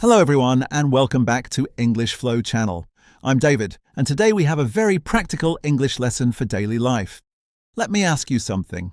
Hello everyone and welcome back to English Flow channel. I'm David and today we have a very practical English lesson for daily life. Let me ask you something.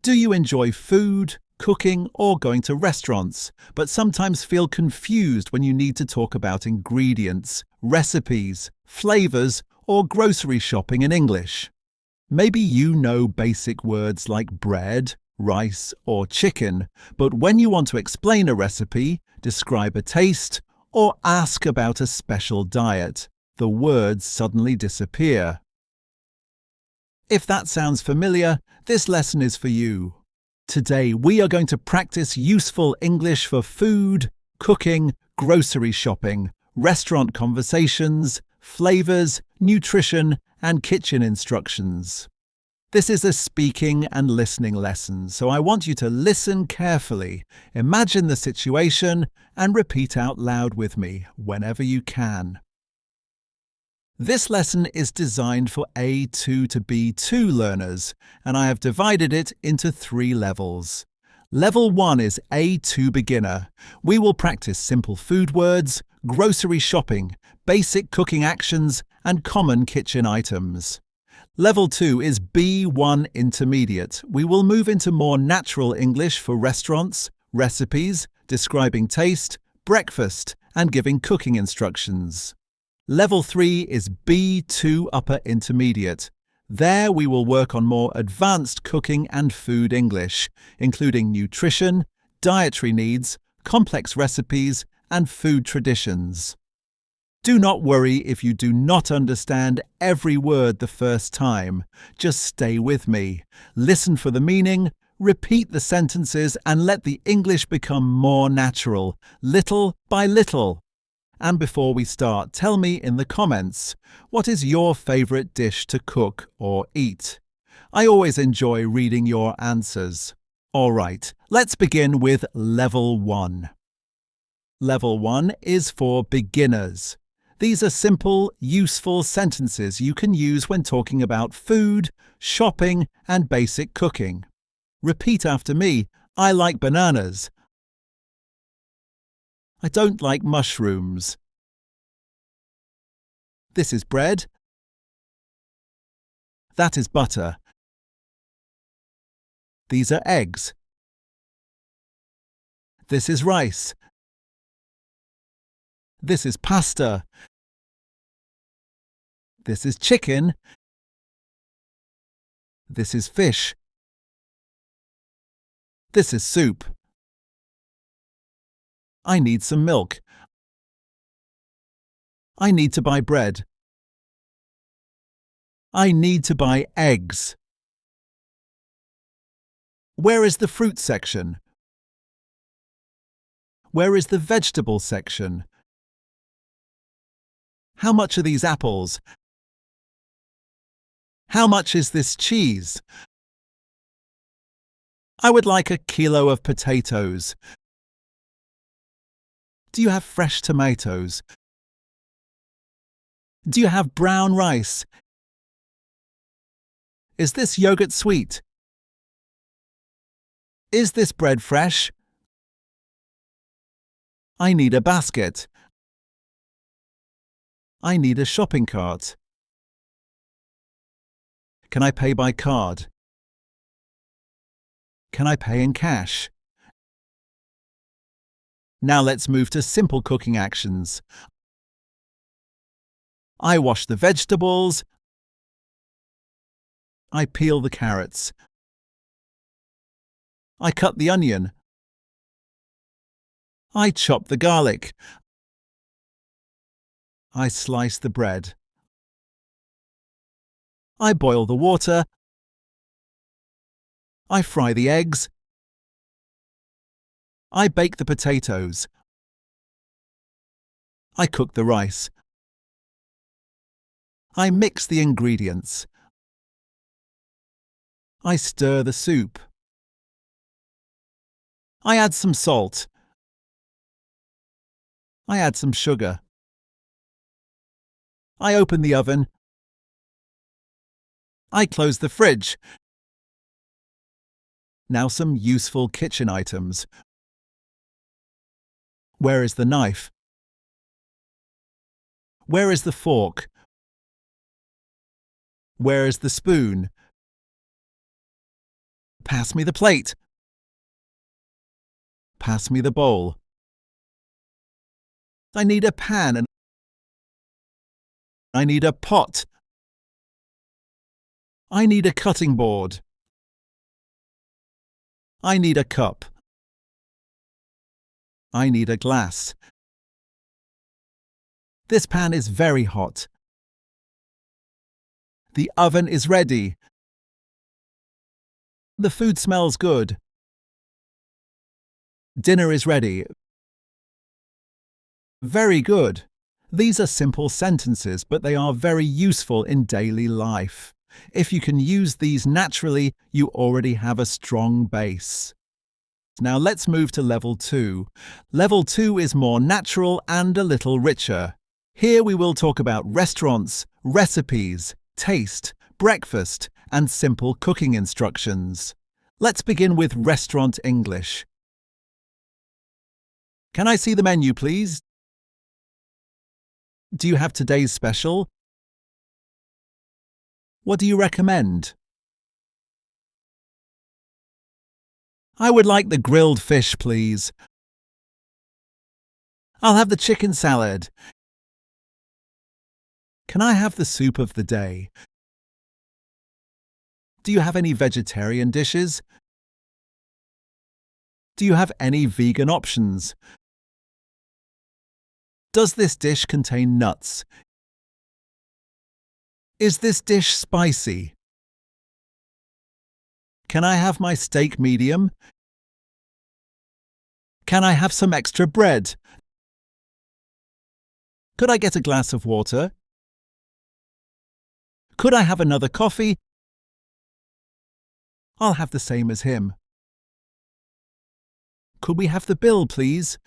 Do you enjoy food, cooking or going to restaurants, but sometimes feel confused when you need to talk about ingredients, recipes, flavors or grocery shopping in English? Maybe you know basic words like bread, rice or chicken, but when you want to explain a recipe, describe a taste, or ask about a special diet, the words suddenly disappear. If that sounds familiar, this lesson is for you. Today we are going to practice useful English for food, cooking, grocery shopping, restaurant conversations, flavors, nutrition, and kitchen instructions. This is a speaking and listening lesson, so I want you to listen carefully, imagine the situation, and repeat out loud with me whenever you can. This lesson is designed for A2 to B2 learners, and I have divided it into 3 levels. Level 1 is A2 beginner. We will practice simple food words, grocery shopping, basic cooking actions, and common kitchen items. Level 2 is B1 intermediate. We will move into more natural English for restaurants, recipes, describing taste, breakfast, and giving cooking instructions. Level 3 is B2 upper intermediate. There we will work on more advanced cooking and food English, including nutrition, dietary needs, complex recipes, and food traditions. Do not worry if you do not understand every word the first time. Just stay with me. Listen for the meaning, repeat the sentences, and let the English become more natural, little by little. And before we start, tell me in the comments, what is your favorite dish to cook or eat? I always enjoy reading your answers. All right, let's begin with Level 1. Level 1 is for beginners. These are simple, useful sentences you can use when talking about food, shopping, and basic cooking. Repeat after me. I like bananas. I don't like mushrooms. This is bread. That is butter. These are eggs. This is rice. This is pasta. This is chicken. This is fish. This is soup. I need some milk. I need to buy bread. I need to buy eggs. Where is the fruit section? Where is the vegetable section? How much are these apples? How much is this cheese? I would like a kilo of potatoes. Do you have fresh tomatoes? Do you have brown rice? Is this yogurt sweet? Is this bread fresh? I need a basket. I need a shopping cart. Can I pay by card? Can I pay in cash? Now let's move to simple cooking actions. I wash the vegetables. I peel the carrots. I cut the onion. I chop the garlic. I slice the bread. I boil the water. I fry the eggs. I bake the potatoes. I cook the rice. I mix the ingredients. I stir the soup. I add some salt. I add some sugar. I open the oven. I close the fridge. Now some useful kitchen items. Where is the knife? Where is the fork? Where is the spoon? Pass me the plate. Pass me the bowl. I need a pan and I need a pot. I need a cutting board. I need a cup. I need a glass. This pan is very hot. The oven is ready. The food smells good. Dinner is ready. Very good. These are simple sentences, but they are very useful in daily life. If you can use these naturally, you already have a strong base. Now let's move to level 2. Level 2 is more natural and a little richer. Here we will talk about restaurants, recipes, taste, breakfast, and simple cooking instructions. Let's begin with restaurant English. Can I see the menu, please? Do you have today's special? What do you recommend? I would like the grilled fish, please. I'll have the chicken salad. Can I have the soup of the day? Do you have any vegetarian dishes? Do you have any vegan options? Does this dish contain nuts? Is this dish spicy? Can I have my steak medium? Can I have some extra bread? Could I get a glass of water? Could I have another coffee? I'll have the same as him. Could we have the bill, please?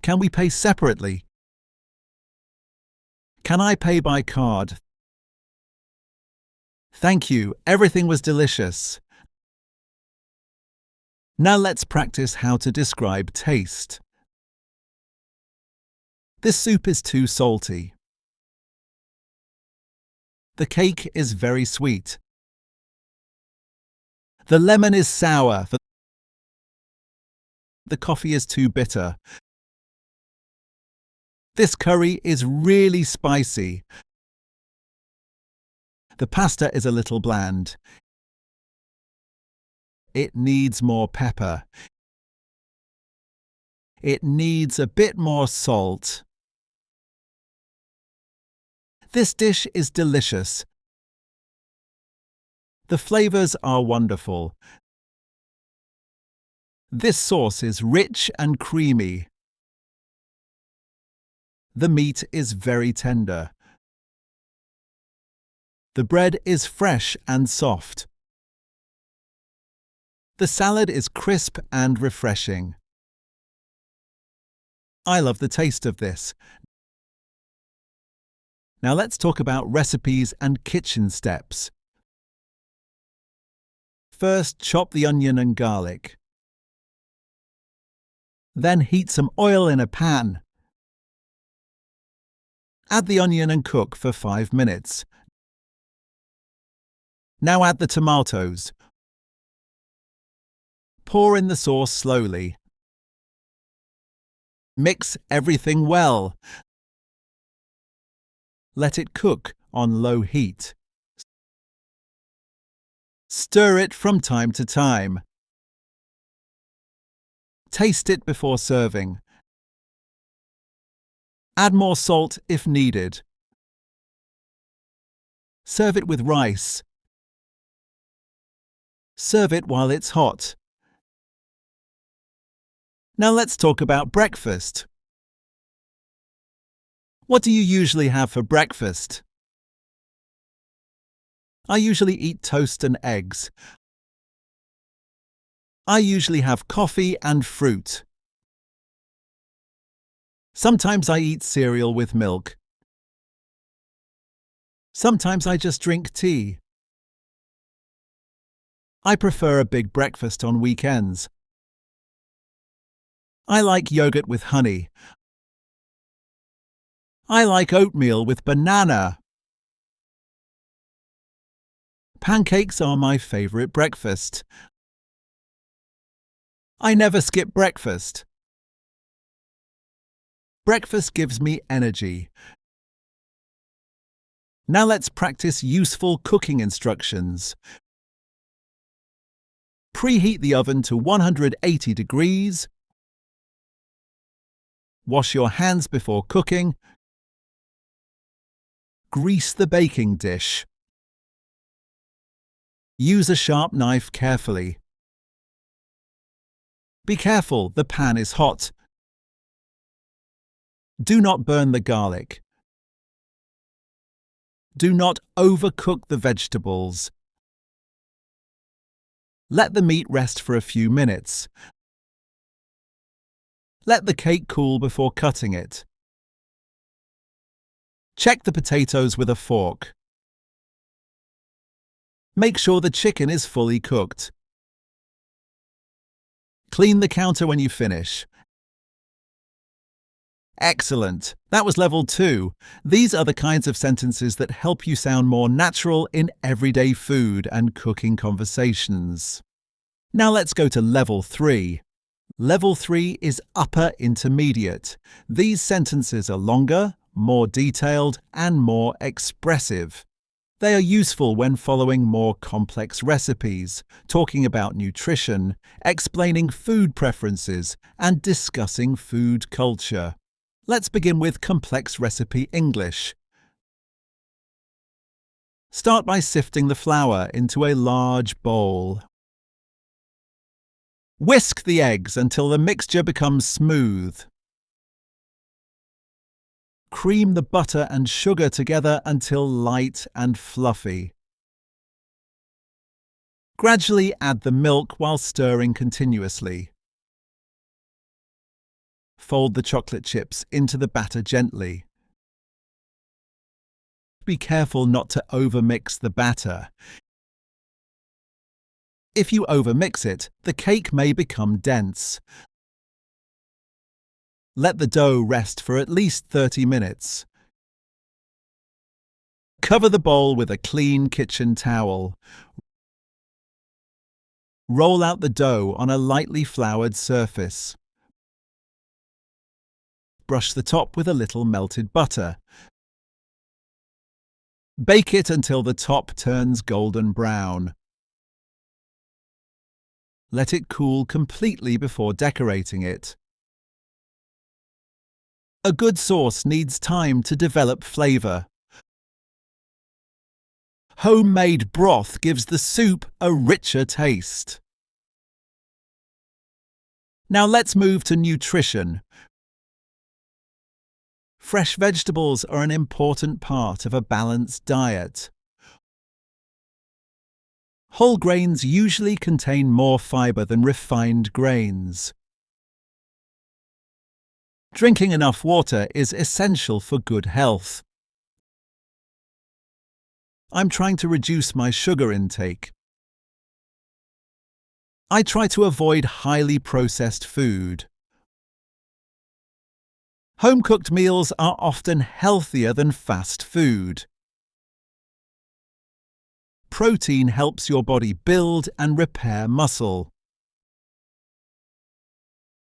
Can we pay separately? Can I pay by card? Thank you, everything was delicious. Now let's practice how to describe taste. This soup is too salty. The cake is very sweet. The lemon is sour. The coffee is too bitter. This curry is really spicy. The pasta is a little bland. It needs more pepper. It needs a bit more salt. This dish is delicious. The flavors are wonderful. This sauce is rich and creamy. The meat is very tender. The bread is fresh and soft. The salad is crisp and refreshing. I love the taste of this. Now let's talk about recipes and kitchen steps. First, chop the onion and garlic. Then heat some oil in a pan. Add the onion and cook for 5 minutes. Now add the tomatoes. Pour in the sauce slowly. Mix everything well. Let it cook on low heat. Stir it from time to time. Taste it before serving. Add more salt if needed. Serve it with rice. Serve it while it's hot. Now let's talk about breakfast. What do you usually have for breakfast? I usually eat toast and eggs. I usually have coffee and fruit. Sometimes I eat cereal with milk. Sometimes I just drink tea. I prefer a big breakfast on weekends. I like yogurt with honey. I like oatmeal with banana. Pancakes are my favorite breakfast. I never skip breakfast. Breakfast gives me energy. Now let's practice useful cooking instructions. Preheat the oven to 180 degrees. Wash your hands before cooking. Grease the baking dish. Use a sharp knife carefully. Be careful, the pan is hot. Do not burn the garlic. Do not overcook the vegetables. Let the meat rest for a few minutes. Let the cake cool before cutting it. Check the potatoes with a fork. Make sure the chicken is fully cooked. Clean the counter when you finish. Excellent! That was level 2. These are the kinds of sentences that help you sound more natural in everyday food and cooking conversations. Now let's go to level 3. Level 3 is upper intermediate. These sentences are longer, more detailed, and more expressive. They are useful when following more complex recipes, talking about nutrition, explaining food preferences, and discussing food culture. Let's begin with complex recipe English. Start by sifting the flour into a large bowl. Whisk the eggs until the mixture becomes smooth. Cream the butter and sugar together until light and fluffy. Gradually add the milk while stirring continuously. Fold the chocolate chips into the batter gently. Be careful not to overmix the batter. If you overmix it, the cake may become dense. Let the dough rest for at least 30 minutes. Cover the bowl with a clean kitchen towel. Roll out the dough on a lightly floured surface. Brush the top with a little melted butter. Bake it until the top turns golden brown. Let it cool completely before decorating it. A good sauce needs time to develop flavour. Homemade broth gives the soup a richer taste. Now let's move to nutrition. Fresh vegetables are an important part of a balanced diet. Whole grains usually contain more fibre than refined grains. Drinking enough water is essential for good health. I'm trying to reduce my sugar intake. I try to avoid highly processed food. Home-cooked meals are often healthier than fast food. Protein helps your body build and repair muscle.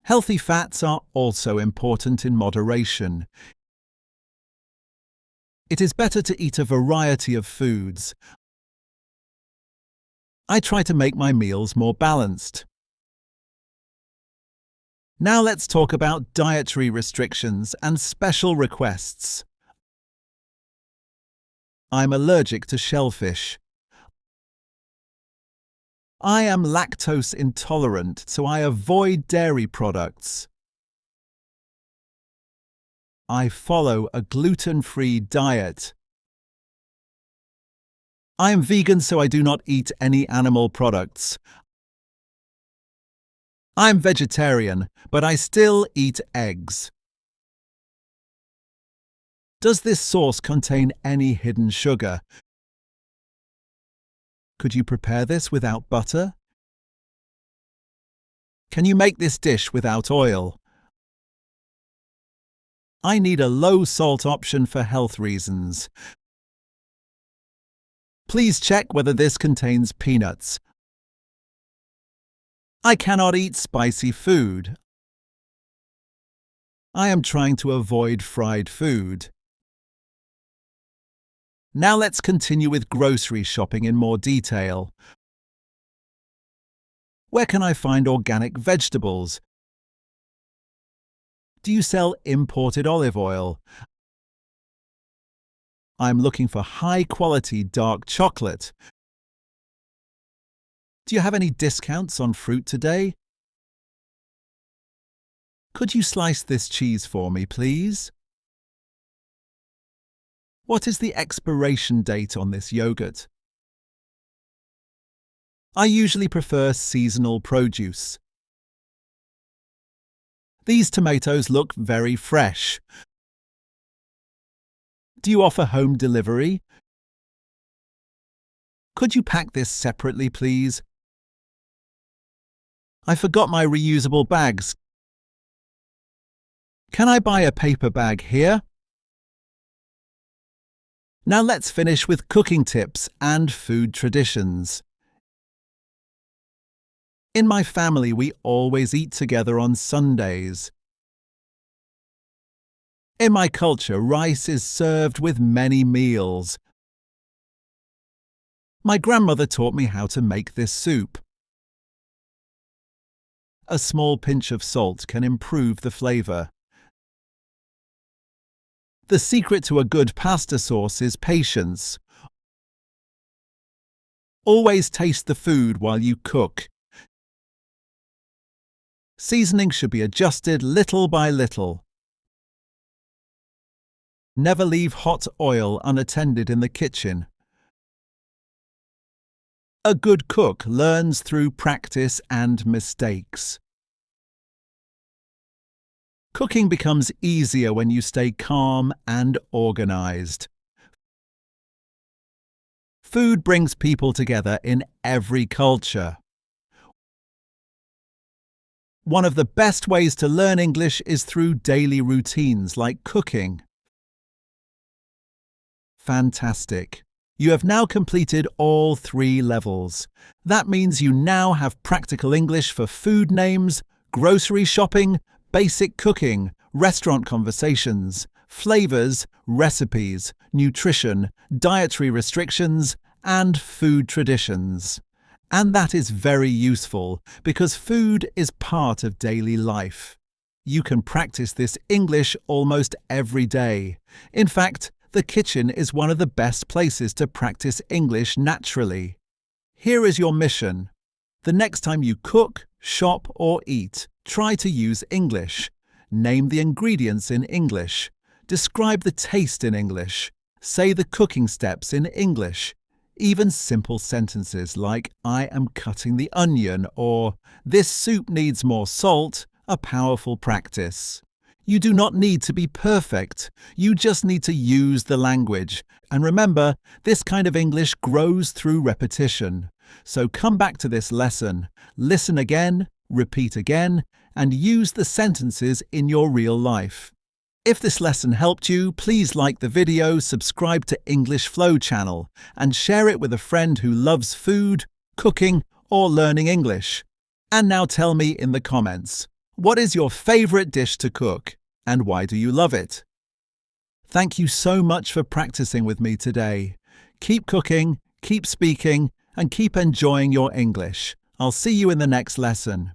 Healthy fats are also important in moderation. It is better to eat a variety of foods. I try to make my meals more balanced. Now let's talk about dietary restrictions and special requests. I'm allergic to shellfish. I am lactose intolerant, so I avoid dairy products. I follow a gluten-free diet. I am vegan, so I do not eat any animal products. I'm vegetarian, but I still eat eggs. Does this sauce contain any hidden sugar? Could you prepare this without butter? Can you make this dish without oil? I need a low-salt option for health reasons. Please check whether this contains peanuts. I cannot eat spicy food. I am trying to avoid fried food. Now let's continue with grocery shopping in more detail. Where can I find organic vegetables? Do you sell imported olive oil? I'm looking for high-quality dark chocolate. Do you have any discounts on fruit today? Could you slice this cheese for me, please? What is the expiration date on this yogurt? I usually prefer seasonal produce. These tomatoes look very fresh. Do you offer home delivery? Could you pack this separately, please? I forgot my reusable bags. Can I buy a paper bag here? Now let's finish with cooking tips and food traditions. In my family, we always eat together on Sundays. In my culture, rice is served with many meals. My grandmother taught me how to make this soup. A small pinch of salt can improve the flavour. The secret to a good pasta sauce is patience. Always taste the food while you cook. Seasoning should be adjusted little by little. Never leave hot oil unattended in the kitchen. A good cook learns through practice and mistakes. Cooking becomes easier when you stay calm and organized. Food brings people together in every culture. One of the best ways to learn English is through daily routines like cooking. Fantastic! You have now completed all 3 levels. That means you now have practical English for food names, grocery shopping, basic cooking, restaurant conversations, flavors, recipes, nutrition, dietary restrictions, and food traditions. And that is very useful because food is part of daily life. You can practice this English almost every day. In fact, the kitchen is one of the best places to practice English naturally. Here is your mission. The next time you cook, shop, or eat, try to use English. Name the ingredients in English. Describe the taste in English. Say the cooking steps in English. Even simple sentences like, I am cutting the onion, or this soup needs more salt, are powerful practice. You do not need to be perfect. You just need to use the language. And remember, this kind of English grows through repetition. So come back to this lesson, listen again, repeat again, and use the sentences in your real life. If this lesson helped you, please like the video, subscribe to English Flow channel, and share it with a friend who loves food, cooking, or learning English. And now tell me in the comments, what is your favorite dish to cook, and why do you love it? Thank you so much for practicing with me today. Keep cooking, keep speaking, and keep enjoying your English. I'll see you in the next lesson.